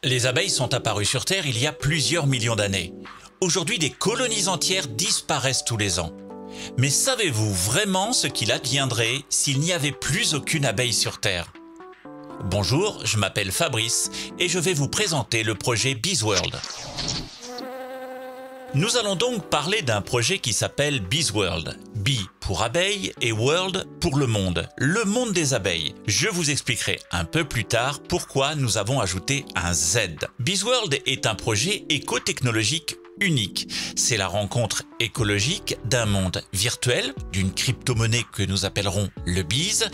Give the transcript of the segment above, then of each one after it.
Les abeilles sont apparues sur Terre il y a plusieurs millions d'années. Aujourd'hui, des colonies entières disparaissent tous les ans. Mais savez-vous vraiment ce qu'il adviendrait s'il n'y avait plus aucune abeille sur Terre? Bonjour, je m'appelle Fabrice et je vais vous présenter le projet Bees World. Nous allons donc parler d'un projet qui s'appelle Bees World. Bee pour abeille et World pour le monde des abeilles. Je vous expliquerai un peu plus tard pourquoi nous avons ajouté un Z. Bees World est un projet éco-technologique unique. C'est la rencontre écologique d'un monde virtuel, d'une crypto-monnaie que nous appellerons le Bees,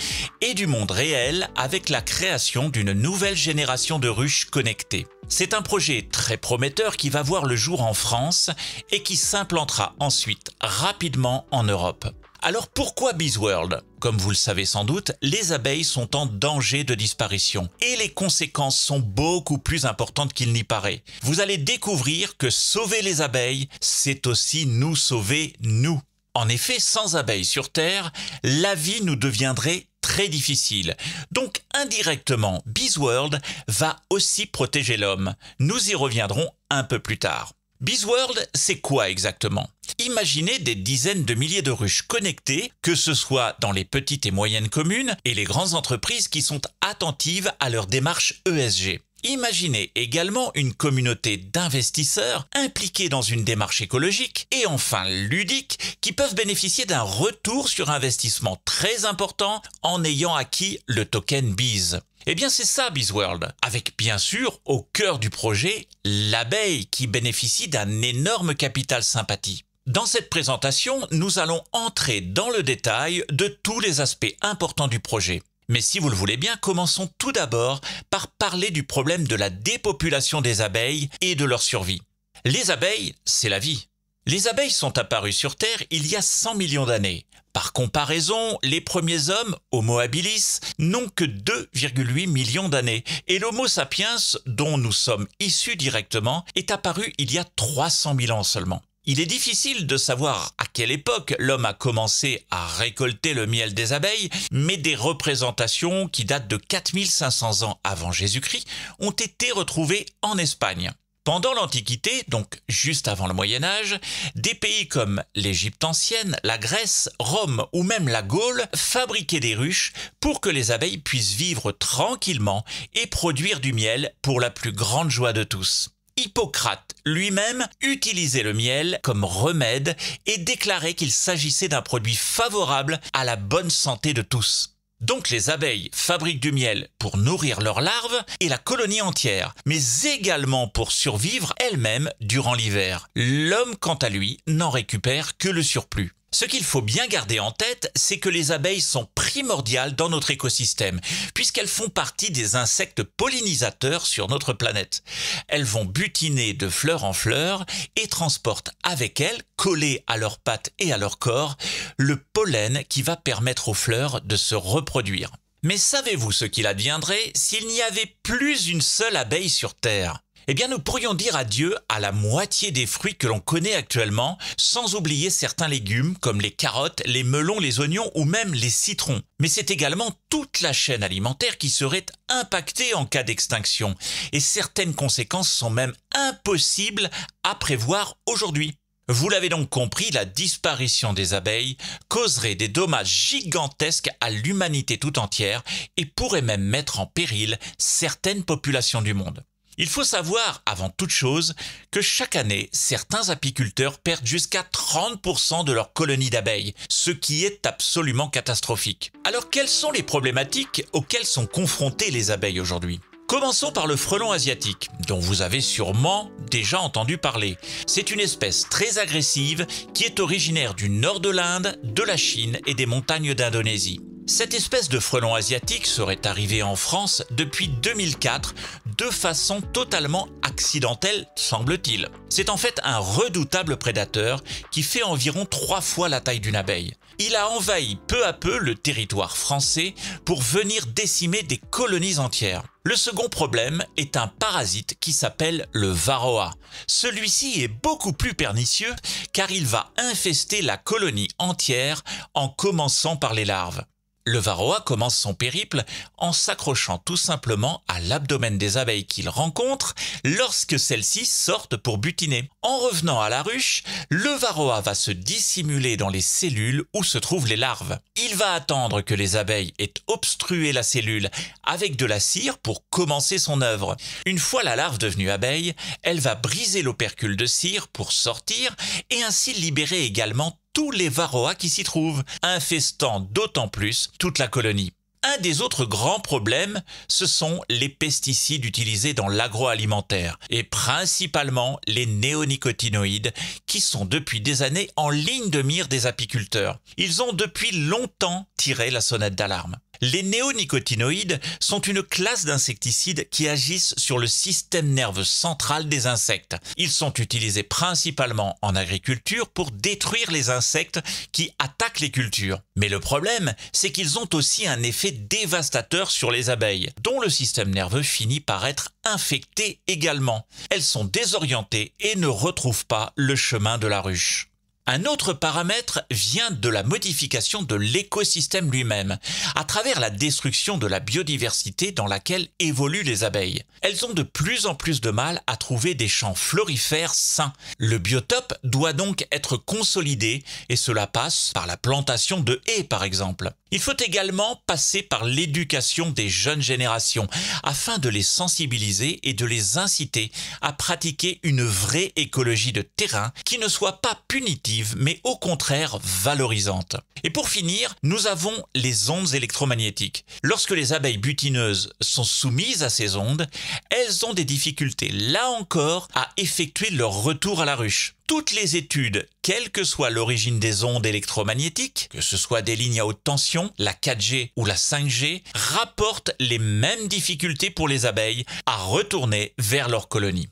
et du monde réel avec la création d'une nouvelle génération de ruches connectées. C'est un projet très prometteur qui va voir le jour en France et qui s'implantera ensuite rapidement en Europe. Alors pourquoi Bees World? Comme vous le savez sans doute, les abeilles sont en danger de disparition et les conséquences sont beaucoup plus importantes qu'il n'y paraît. Vous allez découvrir que sauver les abeilles, c'est aussi nous sauver nous. En effet, sans abeilles sur Terre, la vie nous deviendrait très difficile. Donc indirectement, Bees World va aussi protéger l'homme. Nous y reviendrons un peu plus tard. Bees World, c'est quoi exactement? Imaginez des dizaines de milliers de ruches connectées, que ce soit dans les petites et moyennes communes et les grandes entreprises qui sont attentives à leur démarche ESG. Imaginez également une communauté d'investisseurs impliqués dans une démarche écologique et enfin ludique qui peuvent bénéficier d'un retour sur investissement très important en ayant acquis le token Bees. Eh bien c'est ça Bees World, avec bien sûr au cœur du projet l'abeille qui bénéficie d'un énorme capital sympathie. Dans cette présentation, nous allons entrer dans le détail de tous les aspects importants du projet. Mais si vous le voulez bien, commençons tout d'abord par parler du problème de la dépopulation des abeilles et de leur survie. Les abeilles, c'est la vie. Les abeilles sont apparues sur Terre il y a 100 millions d'années. Par comparaison, les premiers hommes, Homo habilis, n'ont que 2,8 millions d'années et l'Homo sapiens, dont nous sommes issus directement, est apparu il y a 300 000 ans seulement. Il est difficile de savoir à quelle époque l'homme a commencé à récolter le miel des abeilles, mais des représentations qui datent de 4500 ans avant Jésus-Christ ont été retrouvées en Espagne. Pendant l'Antiquité, donc juste avant le Moyen-Âge, des pays comme l'Égypte ancienne, la Grèce, Rome ou même la Gaule fabriquaient des ruches pour que les abeilles puissent vivre tranquillement et produire du miel pour la plus grande joie de tous. Hippocrate lui-même utilisait le miel comme remède et déclarait qu'il s'agissait d'un produit favorable à la bonne santé de tous. Donc les abeilles fabriquent du miel pour nourrir leurs larves et la colonie entière, mais également pour survivre elles-mêmes durant l'hiver. L'homme, quant à lui, n'en récupère que le surplus. Ce qu'il faut bien garder en tête, c'est que les abeilles sont primordiales dans notre écosystème, puisqu'elles font partie des insectes pollinisateurs sur notre planète. Elles vont butiner de fleur en fleur et transportent avec elles, collées à leurs pattes et à leur corps, le pollen qui va permettre aux fleurs de se reproduire. Mais savez-vous ce qu'il adviendrait s'il n'y avait plus une seule abeille sur Terre ? Eh bien, nous pourrions dire adieu à la moitié des fruits que l'on connaît actuellement, sans oublier certains légumes comme les carottes, les melons, les oignons ou même les citrons. Mais c'est également toute la chaîne alimentaire qui serait impactée en cas d'extinction. Et certaines conséquences sont même impossibles à prévoir aujourd'hui. Vous l'avez donc compris, la disparition des abeilles causerait des dommages gigantesques à l'humanité tout entière et pourrait même mettre en péril certaines populations du monde. Il faut savoir, avant toute chose, que chaque année, certains apiculteurs perdent jusqu'à 30% de leur colonie d'abeilles, ce qui est absolument catastrophique. Alors quelles sont les problématiques auxquelles sont confrontées les abeilles aujourd'hui ? Commençons par le frelon asiatique, dont vous avez sûrement déjà entendu parler. C'est une espèce très agressive qui est originaire du nord de l'Inde, de la Chine et des montagnes d'Indonésie. Cette espèce de frelon asiatique serait arrivée en France depuis 2004 de façon totalement accidentelle, semble-t-il. C'est en fait un redoutable prédateur qui fait environ 3 fois la taille d'une abeille. Il a envahi peu à peu le territoire français pour venir décimer des colonies entières. Le second problème est un parasite qui s'appelle le varroa. Celui-ci est beaucoup plus pernicieux car il va infester la colonie entière en commençant par les larves. Le varroa commence son périple en s'accrochant tout simplement à l'abdomen des abeilles qu'il rencontre lorsque celles-ci sortent pour butiner. En revenant à la ruche, le varroa va se dissimuler dans les cellules où se trouvent les larves. Il va attendre que les abeilles aient obstrué la cellule avec de la cire pour commencer son œuvre. Une fois la larve devenue abeille, elle va briser l'opercule de cire pour sortir et ainsi libérer également tous les varroas qui s'y trouvent, infestant d'autant plus toute la colonie. Un des autres grands problèmes, ce sont les pesticides utilisés dans l'agroalimentaire et principalement les néonicotinoïdes qui sont depuis des années en ligne de mire des apiculteurs. Ils ont depuis longtemps tiré la sonnette d'alarme. Les néonicotinoïdes sont une classe d'insecticides qui agissent sur le système nerveux central des insectes. Ils sont utilisés principalement en agriculture pour détruire les insectes qui attaquent les cultures. Mais le problème, c'est qu'ils ont aussi un effet dévastateur sur les abeilles, dont le système nerveux finit par être infecté également. Elles sont désorientées et ne retrouvent pas le chemin de la ruche. Un autre paramètre vient de la modification de l'écosystème lui-même, à travers la destruction de la biodiversité dans laquelle évoluent les abeilles. Elles ont de plus en plus de mal à trouver des champs florifères sains. Le biotope doit donc être consolidé et cela passe par la plantation de haies par exemple. Il faut également passer par l'éducation des jeunes générations afin de les sensibiliser et de les inciter à pratiquer une vraie écologie de terrain qui ne soit pas punitive mais au contraire valorisante. Et pour finir, nous avons les ondes électromagnétiques. Lorsque les abeilles butineuses sont soumises à ces ondes, elles ont des difficultés, là encore, à effectuer leur retour à la ruche. Toutes les études, quelle que soit l'origine des ondes électromagnétiques, que ce soit des lignes à haute tension, la 4G ou la 5G, rapportent les mêmes difficultés pour les abeilles à retourner vers leur colonie.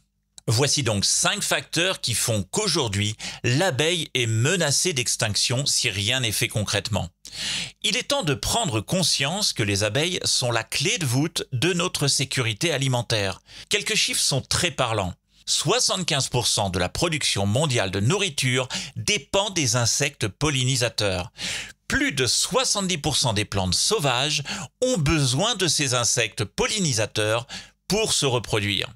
Voici donc 5 facteurs qui font qu'aujourd'hui, l'abeille est menacée d'extinction si rien n'est fait concrètement. Il est temps de prendre conscience que les abeilles sont la clé de voûte de notre sécurité alimentaire. Quelques chiffres sont très parlants. 75% de la production mondiale de nourriture dépend des insectes pollinisateurs. Plus de 70% des plantes sauvages ont besoin de ces insectes pollinisateurs pour se reproduire.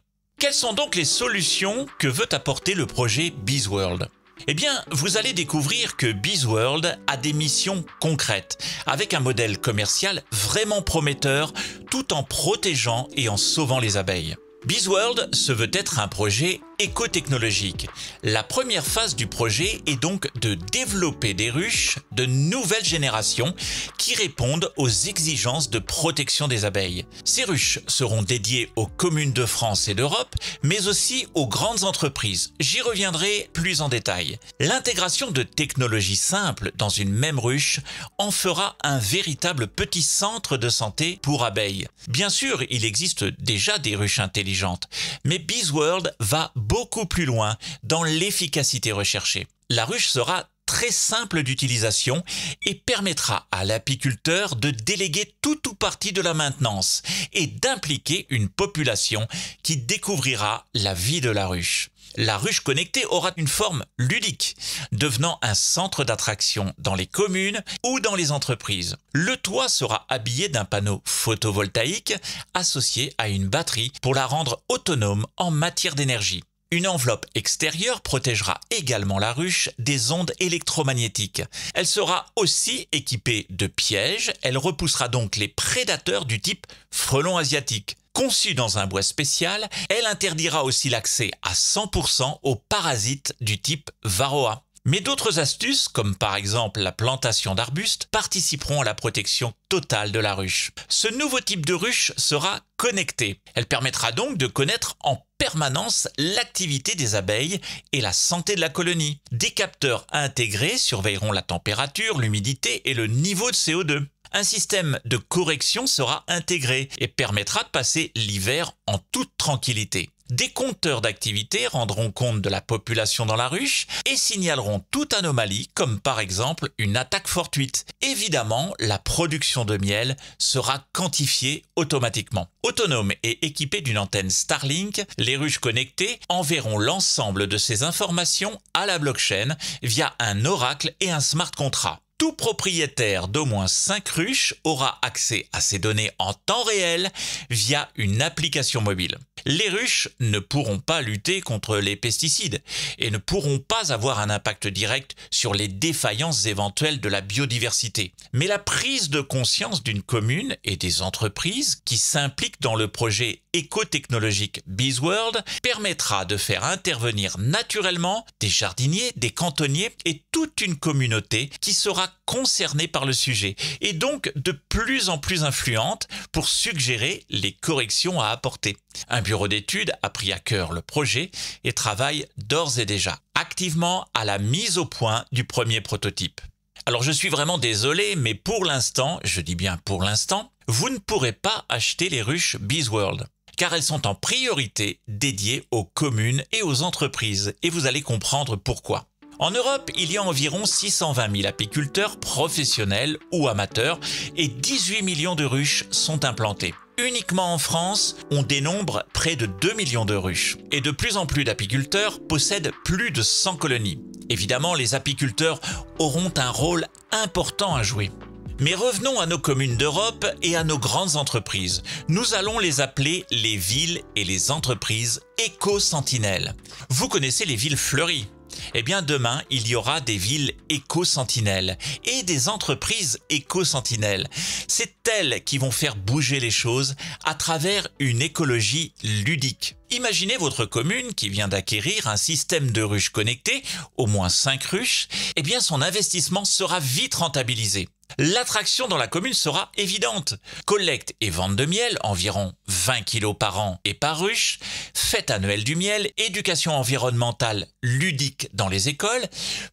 Quelles sont donc les solutions que veut apporter le projet BeesWorld ? Eh bien, vous allez découvrir que BeesWorld a des missions concrètes, avec un modèle commercial vraiment prometteur, tout en protégeant et en sauvant les abeilles. BeesWorld se veut être un projet écotechnologique. La première phase du projet est donc de développer des ruches de nouvelle génération qui répondent aux exigences de protection des abeilles. Ces ruches seront dédiées aux communes de France et d'Europe, mais aussi aux grandes entreprises. J'y reviendrai plus en détail. L'intégration de technologies simples dans une même ruche en fera un véritable petit centre de santé pour abeilles. Bien sûr, il existe déjà des ruches intelligentes, mais BeesWorld va beaucoup plus loin dans l'efficacité recherchée. La ruche sera très simple d'utilisation et permettra à l'apiculteur de déléguer tout ou partie de la maintenance et d'impliquer une population qui découvrira la vie de la ruche. La ruche connectée aura une forme ludique, devenant un centre d'attraction dans les communes ou dans les entreprises. Le toit sera habillé d'un panneau photovoltaïque associé à une batterie pour la rendre autonome en matière d'énergie. Une enveloppe extérieure protégera également la ruche des ondes électromagnétiques. Elle sera aussi équipée de pièges, elle repoussera donc les prédateurs du type frelon asiatique. Conçue dans un bois spécial, elle interdira aussi l'accès à 100% aux parasites du type varroa. Mais d'autres astuces, comme par exemple la plantation d'arbustes, participeront à la protection totale de la ruche. Ce nouveau type de ruche sera connecté. Elle permettra donc de connaître en permanence l'activité des abeilles et la santé de la colonie. Des capteurs intégrés surveilleront la température, l'humidité et le niveau de CO2. Un système de correction sera intégré et permettra de passer l'hiver en toute tranquillité. Des compteurs d'activité rendront compte de la population dans la ruche et signaleront toute anomalie comme par exemple une attaque fortuite. Évidemment, la production de miel sera quantifiée automatiquement. Autonomes et équipées d'une antenne Starlink, les ruches connectées enverront l'ensemble de ces informations à la blockchain via un oracle et un smart contract. Tout propriétaire d'au moins 5 ruches aura accès à ces données en temps réel via une application mobile. Les ruches ne pourront pas lutter contre les pesticides et ne pourront pas avoir un impact direct sur les défaillances éventuelles de la biodiversité. Mais la prise de conscience d'une commune et des entreprises qui s'impliquent dans le projet écotechnologique BeesWorld permettra de faire intervenir naturellement des jardiniers, des cantonniers et toute une communauté qui sera concernée par le sujet et donc de plus en plus influente pour suggérer les corrections à apporter. Un bureau d'études a pris à cœur le projet et travaille d'ores et déjà activement à la mise au point du premier prototype. Alors je suis vraiment désolé, mais pour l'instant, je dis bien pour l'instant, vous ne pourrez pas acheter les ruches BeesWorld, car elles sont en priorité dédiées aux communes et aux entreprises, et vous allez comprendre pourquoi. En Europe, il y a environ 620 000 apiculteurs professionnels ou amateurs et 18 millions de ruches sont implantées. Uniquement en France, on dénombre près de 2 millions de ruches et de plus en plus d'apiculteurs possèdent plus de 100 colonies. Évidemment, les apiculteurs auront un rôle important à jouer. Mais revenons à nos communes d'Europe et à nos grandes entreprises. Nous allons les appeler les villes et les entreprises éco-sentinelles. Vous connaissez les villes fleuries? Eh bien demain, il y aura des villes éco-sentinelles et des entreprises éco-sentinelles. C'est elles qui vont faire bouger les choses à travers une écologie ludique. Imaginez votre commune qui vient d'acquérir un système de ruches connectées, au moins 5 ruches, eh bien son investissement sera vite rentabilisé. L'attraction dans la commune sera évidente. Collecte et vente de miel, environ 20 kg par an et par ruche, fête annuelle du miel, éducation environnementale ludique dans les écoles,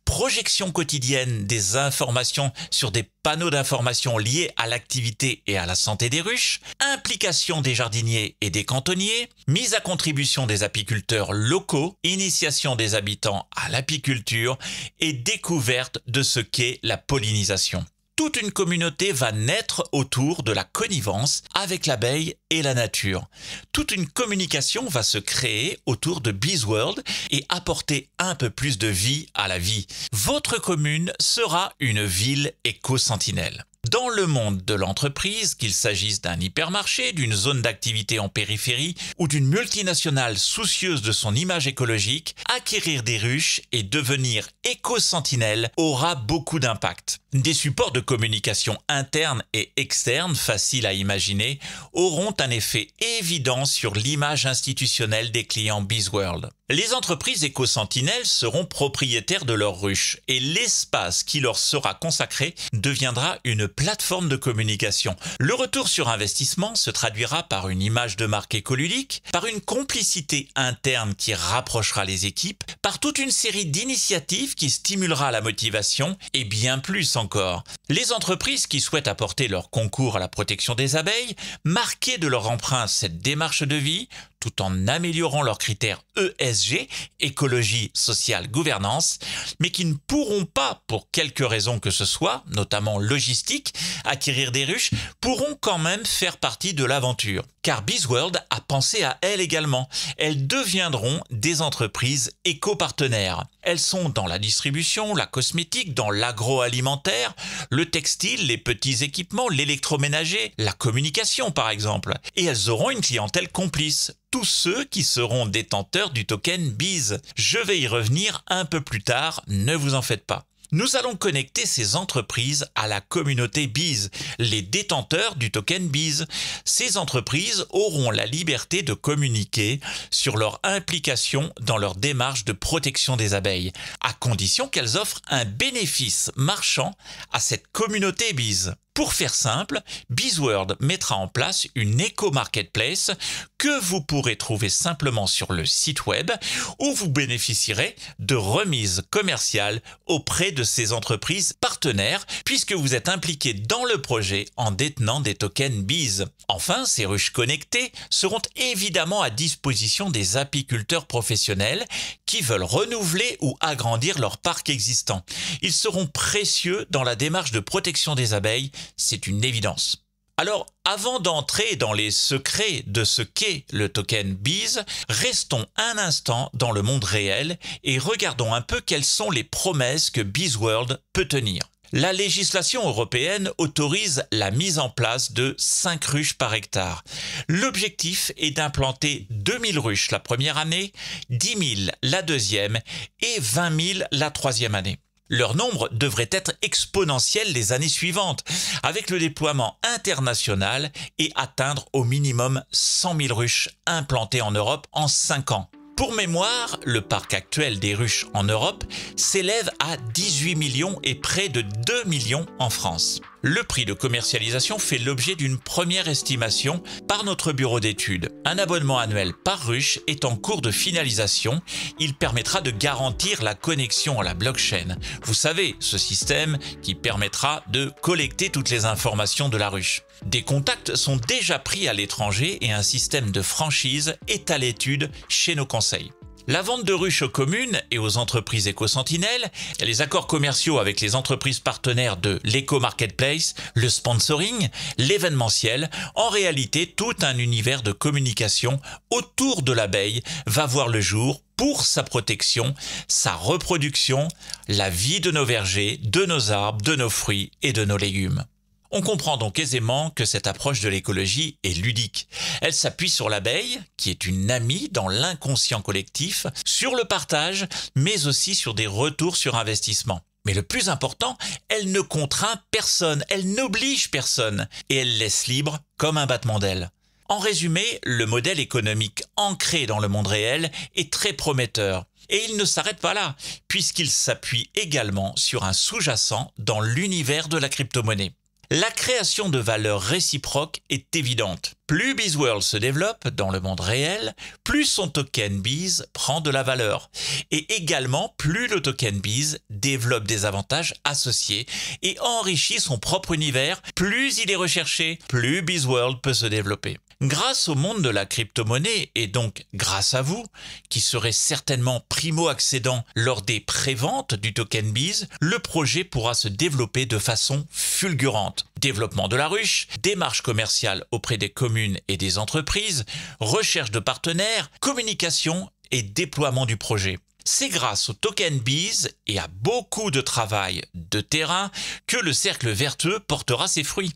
projection quotidienne des informations sur des panneaux d'information liés à l'activité et à la santé des ruches, implication des jardiniers et des cantonniers, mise à contribution des apiculteurs locaux, initiation des habitants à l'apiculture et découverte de ce qu'est la pollinisation. Toute une communauté va naître autour de la connivence avec l'abeille et la nature. Toute une communication va se créer autour de BeesWorld et apporter un peu plus de vie à la vie. Votre commune sera une ville éco-sentinelle. Dans le monde de l'entreprise, qu'il s'agisse d'un hypermarché, d'une zone d'activité en périphérie ou d'une multinationale soucieuse de son image écologique, acquérir des ruches et devenir éco-sentinelle aura beaucoup d'impact. Des supports de communication internes et externes, faciles à imaginer, auront un effet évident sur l'image institutionnelle des clients BeesWorld. Les entreprises éco-sentinelles seront propriétaires de leurs ruches et l'espace qui leur sera consacré deviendra une plateforme de communication. Le retour sur investissement se traduira par une image de marque écoludique, par une complicité interne qui rapprochera les équipes, par toute une série d'initiatives qui stimulera la motivation et bien plus encore. Les entreprises qui souhaitent apporter leur concours à la protection des abeilles, marquer de leur empreinte cette démarche de vie, tout en améliorant leurs critères ESG, écologie, sociale, gouvernance, mais qui ne pourront pas, pour quelque raison que ce soit, notamment logistique, acquérir des ruches, pourront quand même faire partie de l'aventure. Car BeesWorld a pensé à elles également. Elles deviendront des entreprises éco-partenaires. Elles sont dans la distribution, la cosmétique, dans l'agroalimentaire, le textile, les petits équipements, l'électroménager, la communication par exemple. Et elles auront une clientèle complice. Tous ceux qui seront détenteurs du token Bees. Je vais y revenir un peu plus tard, ne vous en faites pas. Nous allons connecter ces entreprises à la communauté Bees, les détenteurs du token Bees. Ces entreprises auront la liberté de communiquer sur leur implication dans leur démarche de protection des abeilles, à condition qu'elles offrent un bénéfice marchand à cette communauté Bees. Pour faire simple, BeesWorld mettra en place une éco-marketplace que vous pourrez trouver simplement sur le site web où vous bénéficierez de remises commerciales auprès de ces entreprises partenaires puisque vous êtes impliqué dans le projet en détenant des tokens Bees. Enfin, ces ruches connectées seront évidemment à disposition des apiculteurs professionnels qui veulent renouveler ou agrandir leur parc existant. Ils seront précieux dans la démarche de protection des abeilles, c'est une évidence. Alors, avant d'entrer dans les secrets de ce qu'est le token Bees, restons un instant dans le monde réel et regardons un peu quelles sont les promesses que BeesWorld peut tenir. La législation européenne autorise la mise en place de 5 ruches par hectare. L'objectif est d'implanter 2000 ruches la première année, 10 000 la deuxième et 20 000 la troisième année. Leur nombre devrait être exponentiel les années suivantes, avec le déploiement international et atteindre au minimum 100 000 ruches implantées en Europe en 5 ans. Pour mémoire, le parc actuel des ruches en Europe s'élève à 18 millions et près de 2 millions en France. Le prix de commercialisation fait l'objet d'une première estimation par notre bureau d'études. Un abonnement annuel par ruche est en cours de finalisation. Il permettra de garantir la connexion à la blockchain. Vous savez, ce système qui permettra de collecter toutes les informations de la ruche. Des contacts sont déjà pris à l'étranger et un système de franchise est à l'étude chez nos conseils. La vente de ruches aux communes et aux entreprises éco-sentinelles, les accords commerciaux avec les entreprises partenaires de l'éco-marketplace, le sponsoring, l'événementiel, en réalité tout un univers de communication autour de l'abeille va voir le jour pour sa protection, sa reproduction, la vie de nos vergers, de nos arbres, de nos fruits et de nos légumes. On comprend donc aisément que cette approche de l'écologie est ludique. Elle s'appuie sur l'abeille, qui est une amie dans l'inconscient collectif, sur le partage, mais aussi sur des retours sur investissement. Mais le plus important, elle ne contraint personne, elle n'oblige personne, et elle laisse libre comme un battement d'ailes. En résumé, le modèle économique ancré dans le monde réel est très prometteur. Et il ne s'arrête pas là, puisqu'il s'appuie également sur un sous-jacent dans l'univers de la crypto-monnaie. La création de valeur réciproque est évidente. Plus BizWorld se développe dans le monde réel, plus son token Biz prend de la valeur. Et également, plus le token Biz développe des avantages associés et enrichit son propre univers, plus il est recherché, plus BizWorld peut se développer. Grâce au monde de la crypto-monnaie et donc grâce à vous, qui serez certainement primo-accédant lors des préventes du token Biz, le projet pourra se développer de façon fulgurante. Développement de la ruche, démarche commerciale auprès des communes et des entreprises, recherche de partenaires, communication et déploiement du projet. C'est grâce au token Biz et à beaucoup de travail de terrain que le cercle vertueux portera ses fruits.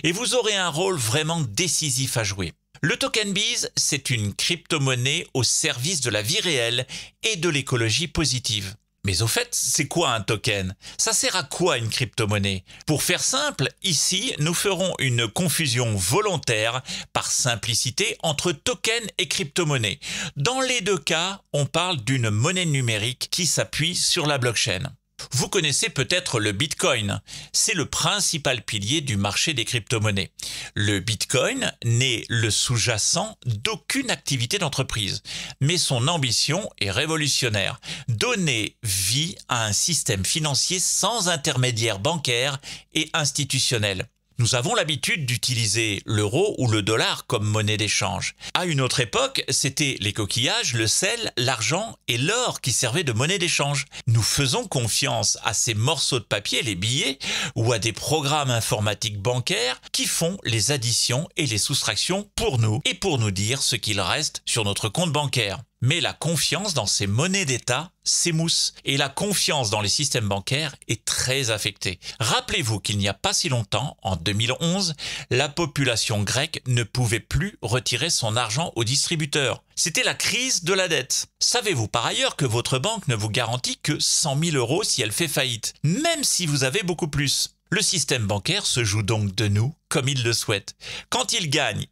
Et vous aurez un rôle vraiment décisif à jouer. Le token Biz, c'est une crypto-monnaie au service de la vie réelle et de l'écologie positive. Mais au fait, c'est quoi un token? Ça sert à quoi une crypto-monnaie? Pour faire simple, ici, nous ferons une confusion volontaire par simplicité entre token et crypto-monnaie. Dans les deux cas, on parle d'une monnaie numérique qui s'appuie sur la blockchain. Vous connaissez peut-être le Bitcoin. C'est le principal pilier du marché des crypto-monnaies. Le Bitcoin n'est le sous-jacent d'aucune activité d'entreprise, mais son ambition est révolutionnaire. Donner vie à un système financier sans intermédiaire bancaire et institutionnel. Nous avons l'habitude d'utiliser l'euro ou le dollar comme monnaie d'échange. À une autre époque, c'était les coquillages, le sel, l'argent et l'or qui servaient de monnaie d'échange. Nous faisons confiance à ces morceaux de papier, les billets, ou à des programmes informatiques bancaires qui font les additions et les soustractions pour nous et pour nous dire ce qu'il reste sur notre compte bancaire. Mais la confiance dans ces monnaies d'État s'émousse et la confiance dans les systèmes bancaires est très affectée. Rappelez-vous qu'il n'y a pas si longtemps, en 2011, la population grecque ne pouvait plus retirer son argent au distributeur. C'était la crise de la dette. Savez-vous par ailleurs que votre banque ne vous garantit que 100 000 € si elle fait faillite, même si vous avez beaucoup plus? Le système bancaire se joue donc de nous comme il le souhaite. Quand il gagne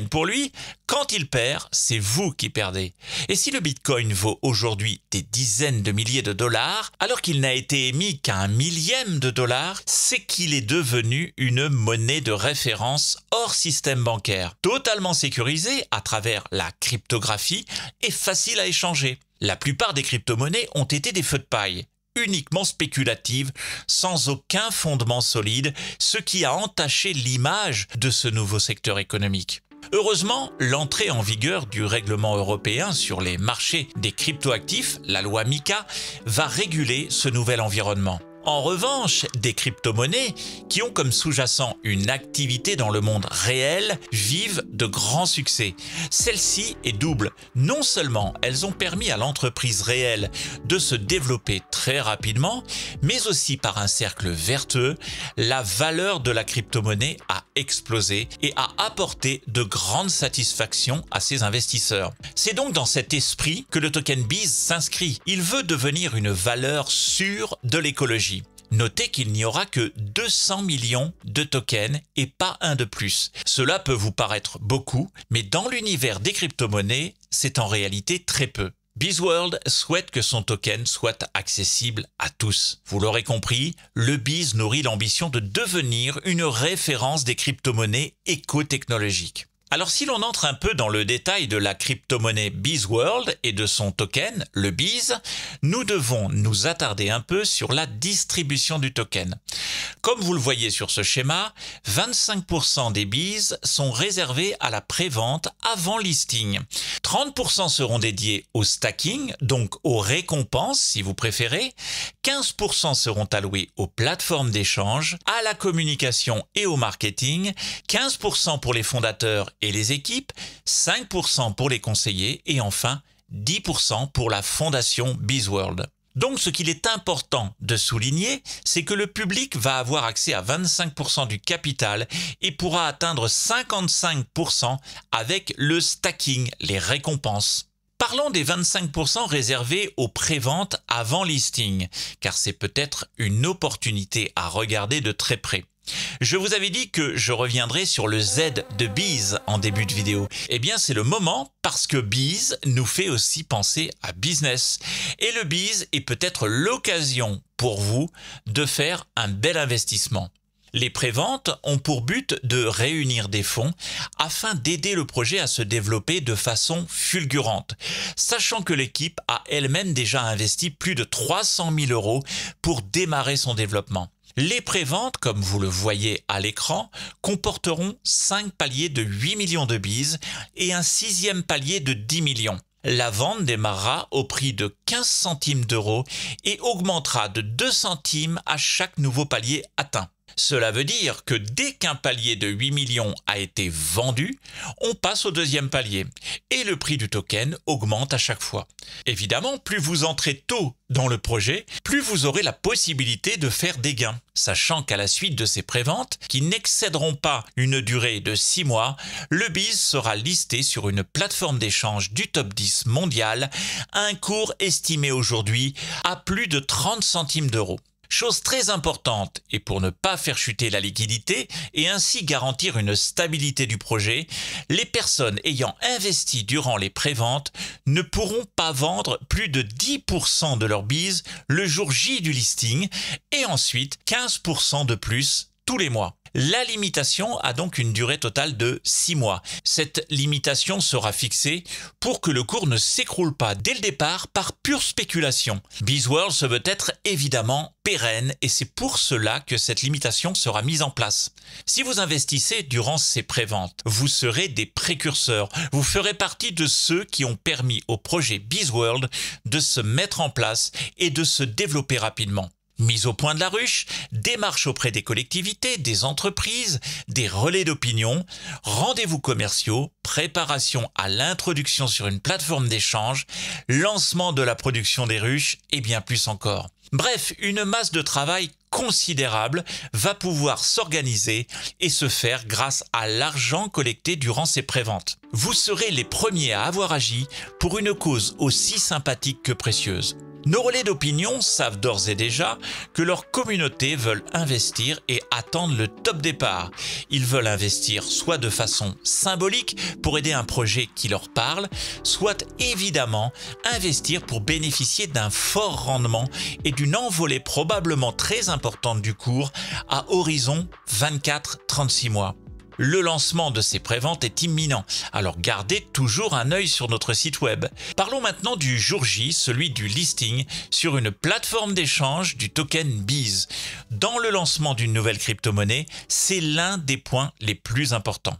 pour lui. Quand il perd, c'est vous qui perdez. Et si le Bitcoin vaut aujourd'hui des dizaines de milliers de dollars, alors qu'il n'a été émis qu'à 1 millième de dollar, c'est qu'il est devenu une monnaie de référence hors système bancaire, totalement sécurisée à travers la cryptographie et facile à échanger. La plupart des crypto-monnaies ont été des feux de paille, uniquement spéculative, sans aucun fondement solide, ce qui a entaché l'image de ce nouveau secteur économique. Heureusement, l'entrée en vigueur du règlement européen sur les marchés des cryptoactifs, la loi MiCA, va réguler ce nouvel environnement. En revanche, des crypto-monnaies qui ont comme sous-jacent une activité dans le monde réel vivent de grands succès. Celle-ci est double. Non seulement elles ont permis à l'entreprise réelle de se développer très rapidement, mais aussi par un cercle vertueux, la valeur de la crypto-monnaie a explosé et a apporté de grandes satisfactions à ses investisseurs. C'est donc dans cet esprit que le token BIZ s'inscrit. Il veut devenir une valeur sûre de l'écologie. Notez qu'il n'y aura que 200 millions de tokens et pas un de plus. Cela peut vous paraître beaucoup, mais dans l'univers des crypto-monnaies, c'est en réalité très peu. BizWorld souhaite que son token soit accessible à tous. Vous l'aurez compris, le Biz nourrit l'ambition de devenir une référence des crypto-monnaies éco-technologiques. Alors si l'on entre un peu dans le détail de la crypto-monnaie BizWorld et de son token, le Biz, nous devons nous attarder un peu sur la distribution du token. Comme vous le voyez sur ce schéma, 25% des Biz sont réservés à la prévente avant listing. 30% seront dédiés au stacking, donc aux récompenses si vous préférez. 15% seront alloués aux plateformes d'échange, à la communication et au marketing. 15% pour les fondateurs et les équipes, 5% pour les conseillers et enfin 10% pour la fondation BizWorld. Donc ce qu'il est important de souligner, c'est que le public va avoir accès à 25% du capital et pourra atteindre 55% avec le stacking, les récompenses. Parlons des 25% réservés aux préventes avant listing, car c'est peut-être une opportunité à regarder de très près. Je vous avais dit que je reviendrai sur le Z de Biz en début de vidéo. Eh bien, c'est le moment parce que Biz nous fait aussi penser à business. Et le Biz est peut-être l'occasion pour vous de faire un bel investissement. Les préventes ont pour but de réunir des fonds afin d'aider le projet à se développer de façon fulgurante, sachant que l'équipe a elle-même déjà investi plus de 300 000 € pour démarrer son développement. Les préventes, comme vous le voyez à l'écran, comporteront 5 paliers de 8 millions de Biz et un 6e palier de 10 millions. La vente démarrera au prix de 15 centimes d'euros et augmentera de 2 centimes à chaque nouveau palier atteint. Cela veut dire que dès qu'un palier de 8 millions a été vendu, on passe au deuxième palier et le prix du token augmente à chaque fois. Évidemment, plus vous entrez tôt dans le projet, plus vous aurez la possibilité de faire des gains, sachant qu'à la suite de ces préventes, qui n'excéderont pas une durée de 6 mois, le Biz sera listé sur une plateforme d'échange du top 10 mondial à un cours estimé aujourd'hui à plus de 30 centimes d'euros. Chose très importante, et pour ne pas faire chuter la liquidité et ainsi garantir une stabilité du projet, les personnes ayant investi durant les préventes ne pourront pas vendre plus de 10% de leur Biz le jour J du listing et ensuite 15% de plus tous les mois. La limitation a donc une durée totale de 6 mois. Cette limitation sera fixée pour que le cours ne s'écroule pas dès le départ par pure spéculation. BizWorld se veut être évidemment pérenne et c'est pour cela que cette limitation sera mise en place. Si vous investissez durant ces préventes, vous serez des précurseurs. Vous ferez partie de ceux qui ont permis au projet BizWorld de se mettre en place et de se développer rapidement. Mise au point de la ruche, démarche auprès des collectivités, des entreprises, des relais d'opinion, rendez-vous commerciaux, préparation à l'introduction sur une plateforme d'échange, lancement de la production des ruches et bien plus encore. Bref, une masse de travail considérable va pouvoir s'organiser et se faire grâce à l'argent collecté durant ces préventes. Vous serez les premiers à avoir agi pour une cause aussi sympathique que précieuse. Nos relais d'opinion savent d'ores et déjà que leurs communautés veulent investir et attendent le top départ. Ils veulent investir soit de façon symbolique pour aider un projet qui leur parle, soit évidemment investir pour bénéficier d'un fort rendement et d'une envolée probablement très importante du cours à horizon 24-36 mois. Le lancement de ces préventes est imminent, alors gardez toujours un œil sur notre site web. Parlons maintenant du jour J, celui du listing sur une plateforme d'échange du token Biz. Dans le lancement d'une nouvelle crypto-monnaie, c'est l'un des points les plus importants.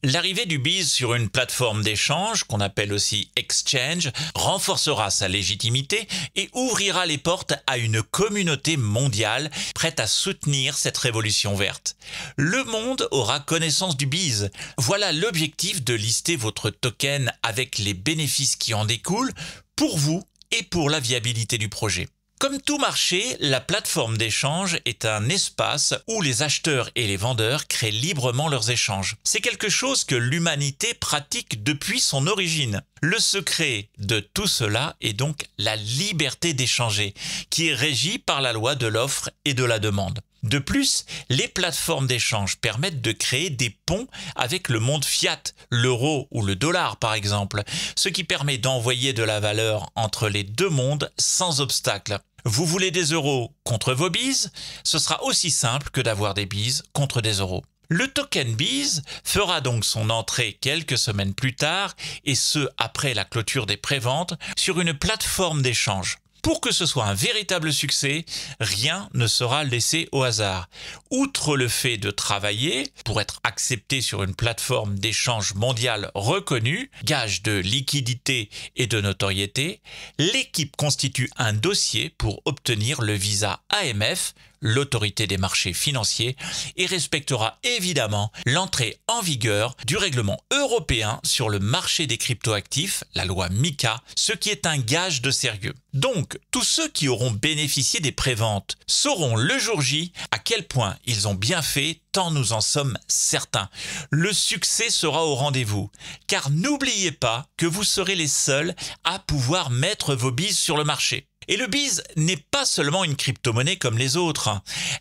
L'arrivée du Biz sur une plateforme d'échange, qu'on appelle aussi exchange, renforcera sa légitimité et ouvrira les portes à une communauté mondiale prête à soutenir cette révolution verte. Le monde aura connaissance du Biz. Voilà l'objectif de lister votre token avec les bénéfices qui en découlent pour vous et pour la viabilité du projet. Comme tout marché, la plateforme d'échange est un espace où les acheteurs et les vendeurs créent librement leurs échanges. C'est quelque chose que l'humanité pratique depuis son origine. Le secret de tout cela est donc la liberté d'échanger, qui est régie par la loi de l'offre et de la demande. De plus, les plateformes d'échange permettent de créer des ponts avec le monde fiat, l'euro ou le dollar par exemple, ce qui permet d'envoyer de la valeur entre les deux mondes sans obstacle. Vous voulez des euros contre vos Biz? Ce sera aussi simple que d'avoir des Biz contre des euros. Le token Biz fera donc son entrée quelques semaines plus tard, et ce après la clôture des préventes, sur une plateforme d'échange. Pour que ce soit un véritable succès, rien ne sera laissé au hasard. Outre le fait de travailler pour être accepté sur une plateforme d'échange mondiale reconnue, gage de liquidité et de notoriété, l'équipe constitue un dossier pour obtenir le visa AMF, l'autorité des marchés financiers, et respectera évidemment l'entrée en vigueur du règlement européen sur le marché des cryptoactifs, la loi MiCA, ce qui est un gage de sérieux. Donc, tous ceux qui auront bénéficié des préventes sauront le jour J à quel point ils ont bien fait, tant nous en sommes certains. Le succès sera au rendez-vous, car n'oubliez pas que vous serez les seuls à pouvoir mettre vos Biz sur le marché. Et le Biz n'est pas seulement une crypto-monnaie comme les autres.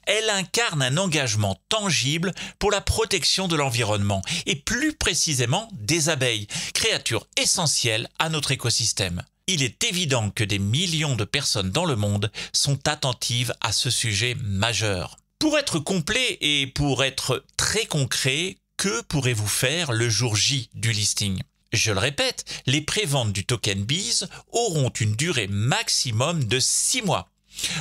Elle incarne un engagement tangible pour la protection de l'environnement et plus précisément des abeilles, créatures essentielles à notre écosystème. Il est évident que des millions de personnes dans le monde sont attentives à ce sujet majeur. Pour être complet et pour être très concret, que pourrez-vous faire le jour J du listing ? Je le répète, les préventes du token Biz auront une durée maximum de 6 mois.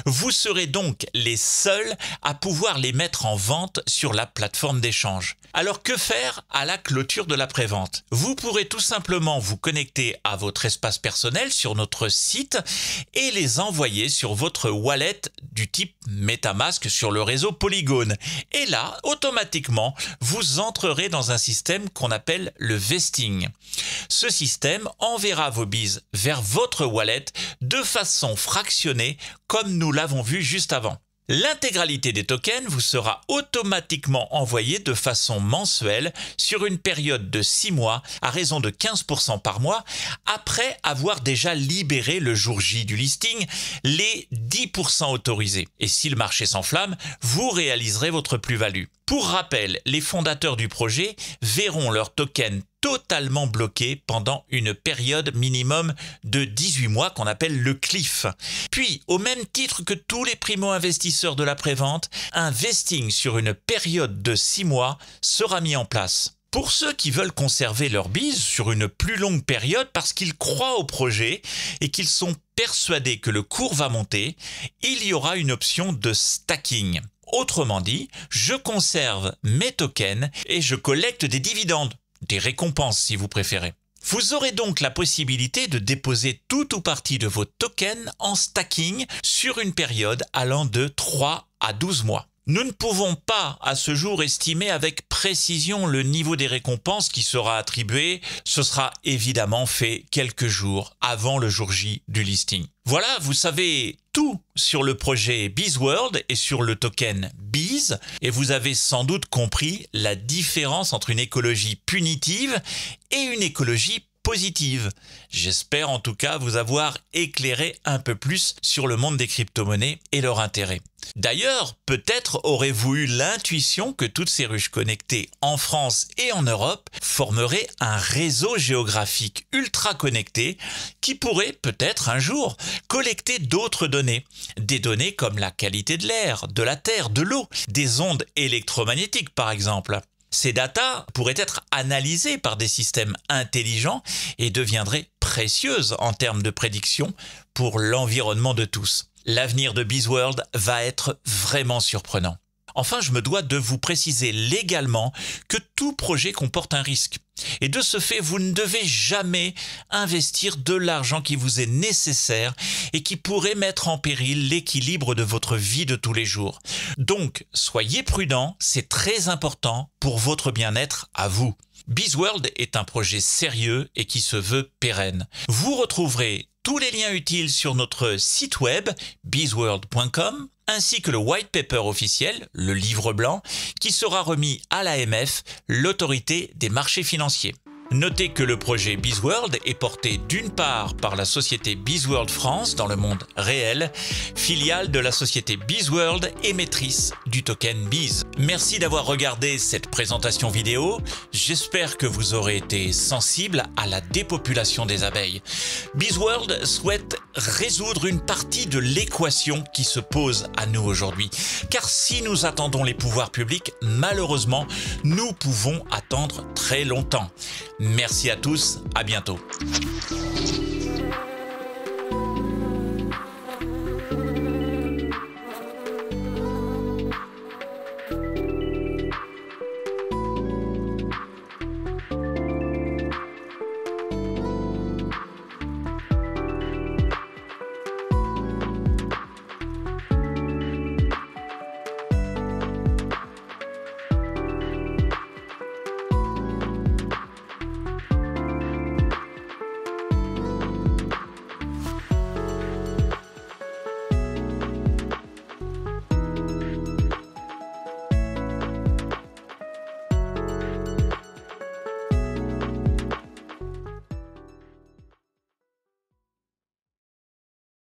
Vous serez donc les seuls à pouvoir les mettre en vente sur la plateforme d'échange. Alors que faire à la clôture de la prévente? Vous pourrez tout simplement vous connecter à votre espace personnel sur notre site et les envoyer sur votre wallet du type MetaMask sur le réseau Polygon. Et là, automatiquement, vous entrerez dans un système qu'on appelle le vesting. Ce système enverra vos Biz vers votre wallet de façon fractionnée comme nous l'avons vu juste avant. L'intégralité des tokens vous sera automatiquement envoyée de façon mensuelle sur une période de 6 mois à raison de 15% par mois après avoir déjà libéré le jour J du listing les 10% autorisés. Et si le marché s'enflamme, vous réaliserez votre plus-value. Pour rappel, les fondateurs du projet verront leurs tokens totalement bloqués pendant une période minimum de 18 mois qu'on appelle le cliff. Puis, au même titre que tous les primo-investisseurs de la prévente, un vesting sur une période de 6 mois sera mis en place. Pour ceux qui veulent conserver leur Biz sur une plus longue période parce qu'ils croient au projet et qu'ils sont persuadés que le cours va monter, il y aura une option de stacking. Autrement dit, je conserve mes tokens et je collecte des dividendes, des récompenses si vous préférez. Vous aurez donc la possibilité de déposer tout ou partie de vos tokens en stacking sur une période allant de 3 à 12 mois. Nous ne pouvons pas à ce jour estimer avec précision le niveau des récompenses qui sera attribué. Ce sera évidemment fait quelques jours avant le jour J du listing. Voilà, vous savez tout sur le projet BizWorld et sur le token Biz, et vous avez sans doute compris la différence entre une écologie punitive et une écologie positive. J'espère en tout cas vous avoir éclairé un peu plus sur le monde des crypto-monnaies et leur intérêt. D'ailleurs, peut-être aurez-vous eu l'intuition que toutes ces ruches connectées en France et en Europe formeraient un réseau géographique ultra connecté qui pourrait peut-être un jour collecter d'autres données. Des données comme la qualité de l'air, de la terre, de l'eau, des ondes électromagnétiques par exemple. Ces datas pourraient être analysées par des systèmes intelligents et deviendraient précieuses en termes de prédiction pour l'environnement de tous. L'avenir de BizWorld va être vraiment surprenant. Enfin, je me dois de vous préciser légalement que tout projet comporte un risque. Et de ce fait, vous ne devez jamais investir de l'argent qui vous est nécessaire et qui pourrait mettre en péril l'équilibre de votre vie de tous les jours. Donc, soyez prudents, c'est très important pour votre bien-être à vous. BizWorld est un projet sérieux et qui se veut pérenne. Vous retrouverez tous les liens utiles sur notre site web bizworld.com ainsi que le white paper officiel, le livre blanc, qui sera remis à l'AMF, l'autorité des marchés financiers. Notez que le projet BizWorld est porté d'une part par la société BizWorld France dans le monde réel, filiale de la société BizWorld émettrice du token Biz. Merci d'avoir regardé cette présentation vidéo. J'espère que vous aurez été sensible à la dépopulation des abeilles. BizWorld souhaite résoudre une partie de l'équation qui se pose à nous aujourd'hui. Car si nous attendons les pouvoirs publics, malheureusement, nous pouvons attendre très longtemps. Merci à tous, à bientôt.